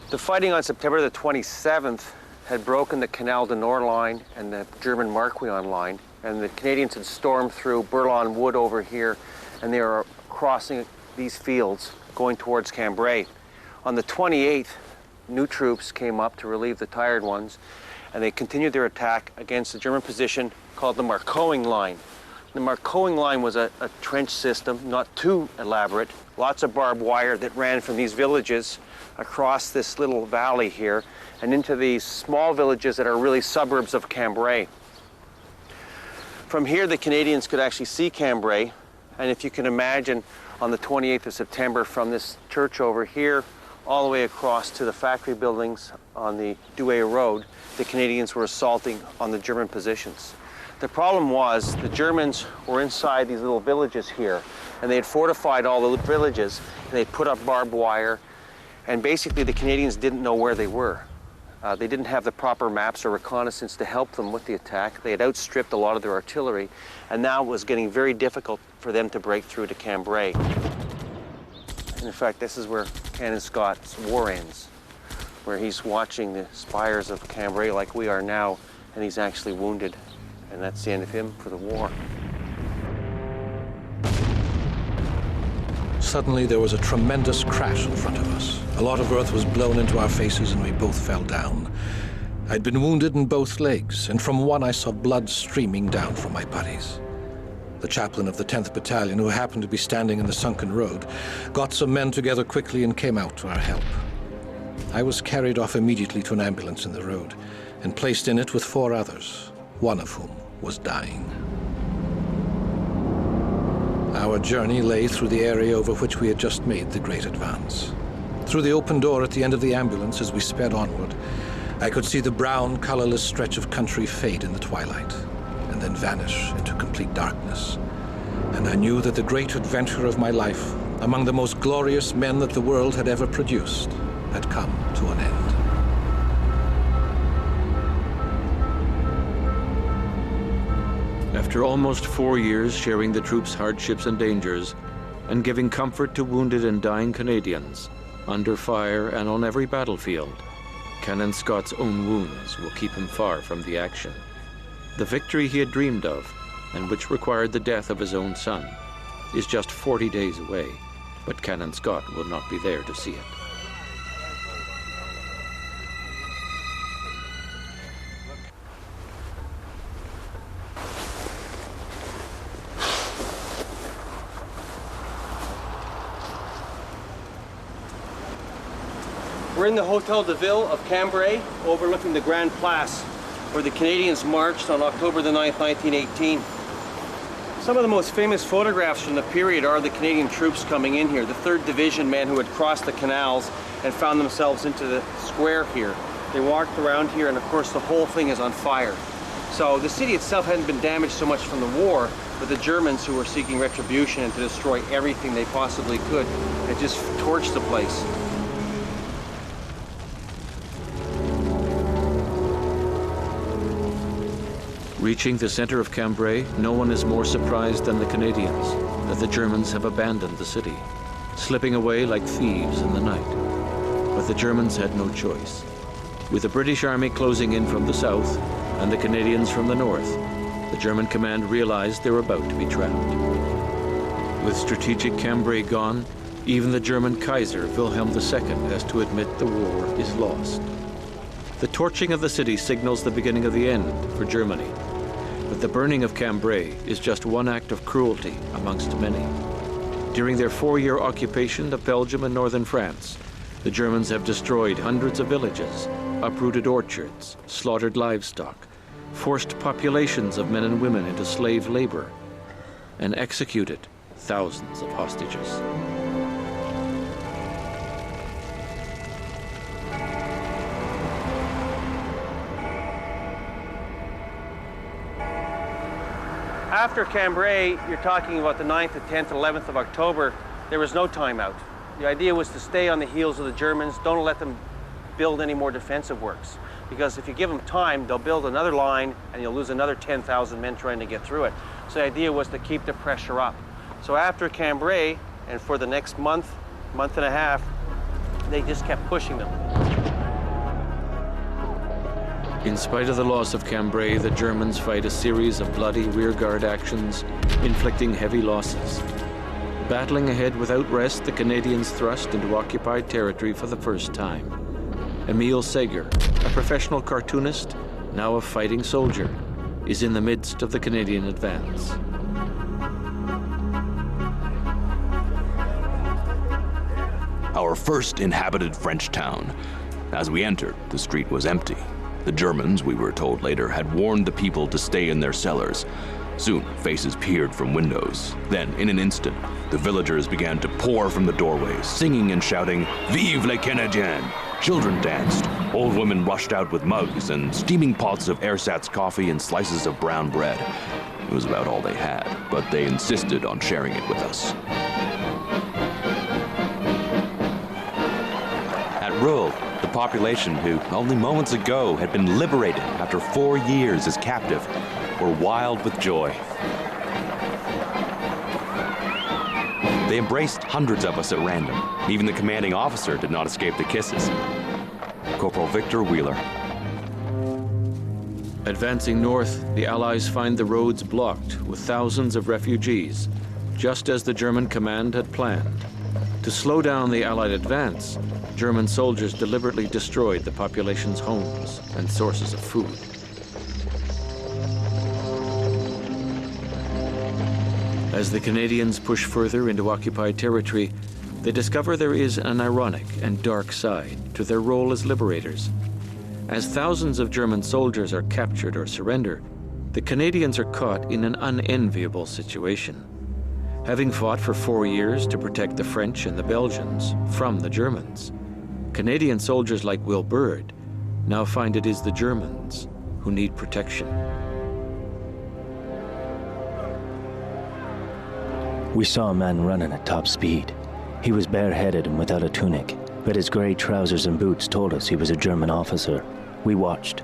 The fighting on September the 27th had broken the Canal du Nord line and the German Marquion line, and the Canadians had stormed through Bourlon Wood over here, and they were crossing these fields going towards Cambrai. On the 28th, new troops came up to relieve the tired ones, and they continued their attack against the German position called the Marcoing line. The Marcoing line was a trench system, not too elaborate, lots of barbed wire that ran from these villages across this little valley here and into these small villages that are really suburbs of Cambrai. From here, the Canadians could actually see Cambrai, and if you can imagine, on the 28th of September, from this church over here all the way across to the factory buildings on the Douai Road, the Canadians were assaulting on the German positions. The problem was the Germans were inside these little villages here, and they had fortified all the villages, and they put up barbed wire, and basically the Canadians didn't know where they were. They didn't have the proper maps or reconnaissance to help them with the attack. They had outstripped a lot of their artillery, and now it was getting very difficult for them to break through to Cambrai. And in fact, this is where Canon Scott's war ends, where he's watching the spires of Cambrai like we are now, and he's actually wounded. And that's the end of him for the war. Suddenly, there was a tremendous crash in front of us. A lot of earth was blown into our faces, and we both fell down. I'd been wounded in both legs, and from one I saw blood streaming down from my buddies. The chaplain of the 10th Battalion, who happened to be standing in the sunken road, got some men together quickly and came out to our help. I was carried off immediately to an ambulance in the road and placed in it with 4 others, one of whom was dying. Our journey lay through the area over which we had just made the great advance. Through the open door at the end of the ambulance as we sped onward, I could see the brown, colorless stretch of country fade in the twilight and then vanish into complete darkness. And I knew that the great adventure of my life, among the most glorious men that the world had ever produced, had come to an end. After almost 4 years sharing the troops' hardships and dangers, and giving comfort to wounded and dying Canadians, under fire and on every battlefield, Canon Scott's own wounds will keep him far from the action. The victory he had dreamed of, and which required the death of his own son, is just 40 days away, but Canon Scott will not be there to see it. We're in the Hotel de Ville of Cambrai, overlooking the Grand Place, where the Canadians marched on October the 9th, 1918. Some of the most famous photographs from the period are the Canadian troops coming in here, the 3rd Division men who had crossed the canals and found themselves into the square here. They walked around here, and of course the whole thing is on fire. So the city itself hadn't been damaged so much from the war, but the Germans, who were seeking retribution and to destroy everything they possibly could, had just torched the place. Reaching the center of Cambrai, no one is more surprised than the Canadians that the Germans have abandoned the city, slipping away like thieves in the night. But the Germans had no choice. With the British Army closing in from the south and the Canadians from the north, the German command realized they were about to be trapped. With strategic Cambrai gone, even the German Kaiser Wilhelm II has to admit the war is lost. The torching of the city signals the beginning of the end for Germany. But the burning of Cambrai is just one act of cruelty amongst many. During their 4-year occupation of Belgium and northern France, the Germans have destroyed hundreds of villages, uprooted orchards, slaughtered livestock, forced populations of men and women into slave labor, and executed thousands of hostages. After Cambrai, you're talking about the 9th, the 10th, 11th of October, there was no timeout. The idea was to stay on the heels of the Germans, don't let them build any more defensive works. Because if you give them time, they'll build another line and you'll lose another 10,000 men trying to get through it. So the idea was to keep the pressure up. So after Cambrai, and for the next month, month and a half, they just kept pushing them. In spite of the loss of Cambrai, the Germans fight a series of bloody rearguard actions, inflicting heavy losses. Battling ahead without rest, the Canadians thrust into occupied territory for the first time. Emile Seger, a professional cartoonist, now a fighting soldier, is in the midst of the Canadian advance. Our first inhabited French town. As we entered, the street was empty. The Germans, we were told later, had warned the people to stay in their cellars. Soon, faces peered from windows. Then, in an instant, the villagers began to pour from the doorways, singing and shouting, "Vive les Canadiens!" Children danced. Old women rushed out with mugs and steaming pots of ersatz coffee and slices of brown bread. It was about all they had, but they insisted on sharing it with us. At Roule, the population who, only moments ago, had been liberated after 4 years as captive, were wild with joy. They embraced hundreds of us at random. Even the commanding officer did not escape the kisses. Corporal Victor Wheeler. Advancing north, the Allies find the roads blocked with thousands of refugees, just as the German command had planned. To slow down the Allied advance, German soldiers deliberately destroyed the population's homes and sources of food. As the Canadians push further into occupied territory, they discover there is an ironic and dark side to their role as liberators. As thousands of German soldiers are captured or surrender, the Canadians are caught in an unenviable situation. Having fought for 4 years to protect the French and the Belgians from the Germans, Canadian soldiers like Will Byrd now find it is the Germans who need protection. We saw a man running at top speed. He was bareheaded and without a tunic, but his gray trousers and boots told us he was a German officer. We watched.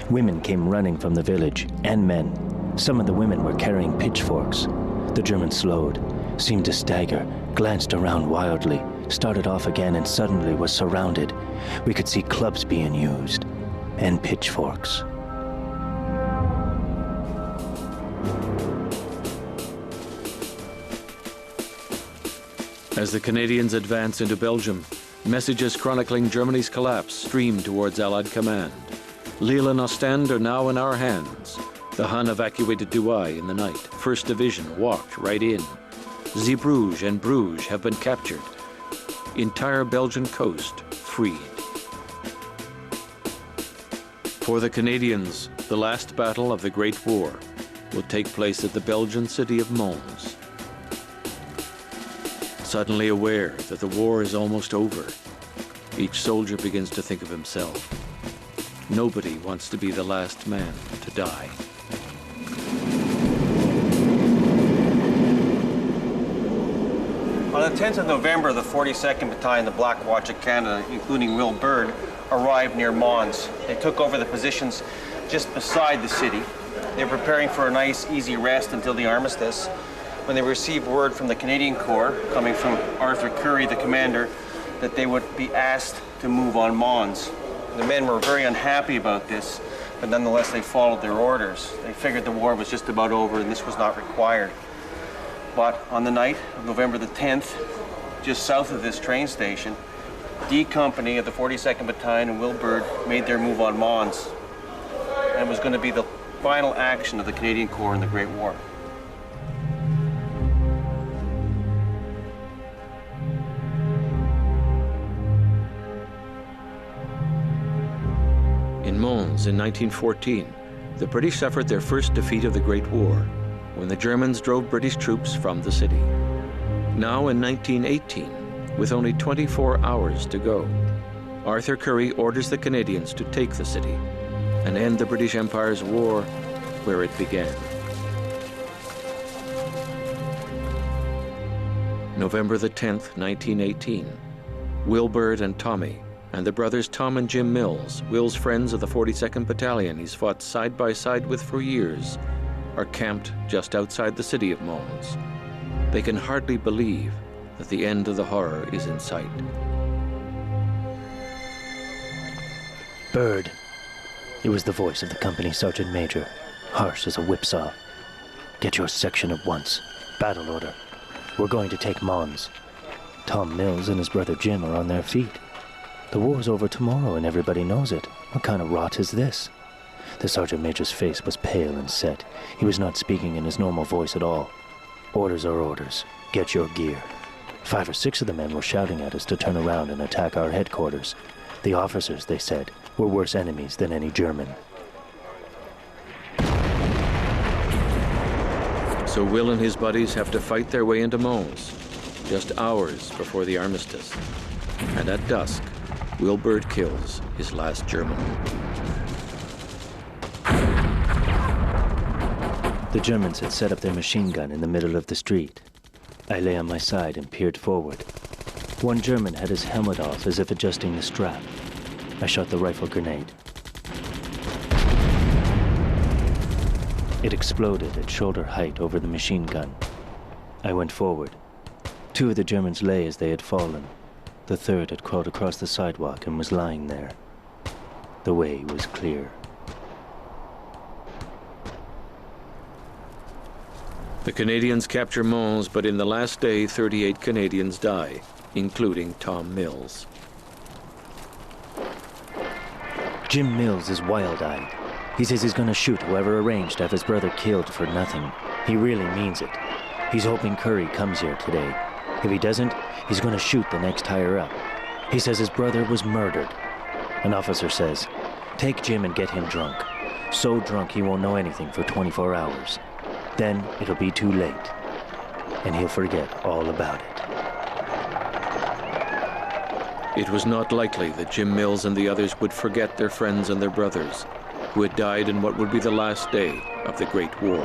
Women came running from the village, and men. Some of the women were carrying pitchforks. The German slowed, seemed to stagger, glanced around wildly, started off again, and suddenly was surrounded. We could see clubs being used, and pitchforks. As the Canadians advance into Belgium, messages chronicling Germany's collapse stream towards Allied command. Lille and Ostend are now in our hands. The Hun evacuated Douai in the night. 1st Division walked right in. Zeebrugge and Bruges have been captured. Entire Belgian coast freed. For the Canadians, the last battle of the Great War will take place at the Belgian city of Mons. Suddenly aware that the war is almost over, each soldier begins to think of himself. Nobody wants to be the last man to die. On the 10th of November, the 42nd Battalion, the Black Watch of Canada, including Will Byrd, arrived near Mons. They took over the positions just beside the city. They were preparing for a nice, easy rest until the armistice, when they received word from the Canadian Corps, coming from Arthur Currie, the commander, that they would be asked to move on Mons. The men were very unhappy about this, but nonetheless they followed their orders. They figured the war was just about over and this was not required. But on the night of November the 10th, just south of this train station, D Company of the 42nd Battalion and Will Byrd made their move on Mons. And it was going to be the final action of the Canadian Corps in the Great War. In Mons in 1914, the British suffered their first defeat of the Great War, when the Germans drove British troops from the city. Now in 1918, with only 24 hours to go, Arthur Currie orders the Canadians to take the city and end the British Empire's war where it began. November the 10th, 1918, Will Byrd and Tommy, and the brothers Tom and Jim Mills, Will's friends of the 42nd Battalion he's fought side by side with for years, are camped just outside the city of Mons. They can hardly believe that the end of the horror is in sight. Bird. It was the voice of the company sergeant major, harsh as a whipsaw. Get your section at once. Battle order. We're going to take Mons. Tom Mills and his brother Jim are on their feet. The war's over tomorrow and everybody knows it. What kind of rot is this? The sergeant major's face was pale and set. He was not speaking in his normal voice at all. Orders are orders. Get your gear. 5 or 6 of the men were shouting at us to turn around and attack our headquarters. The officers, they said, were worse enemies than any German. So Will and his buddies have to fight their way into Mons, just hours before the armistice. And at dusk, Will Bird kills his last German. The Germans had set up their machine gun in the middle of the street. I lay on my side and peered forward. One German had his helmet off as if adjusting the strap. I shot the rifle grenade. It exploded at shoulder height over the machine gun. I went forward. 2 of the Germans lay as they had fallen. The third had crawled across the sidewalk and was lying there. The way was clear. The Canadians capture Mons, but in the last day, 38 Canadians die, including Tom Mills. Jim Mills is wild-eyed. He says he's gonna shoot whoever arranged to have his brother killed for nothing. He really means it. He's hoping Curry comes here today. If he doesn't, he's gonna shoot the next higher up. He says his brother was murdered. An officer says, take Jim and get him drunk. So drunk he won't know anything for 24 hours. Then it'll be too late. And he'll forget all about it. It was not likely that Jim Mills and the others would forget their friends and their brothers, who had died in what would be the last day of the Great War.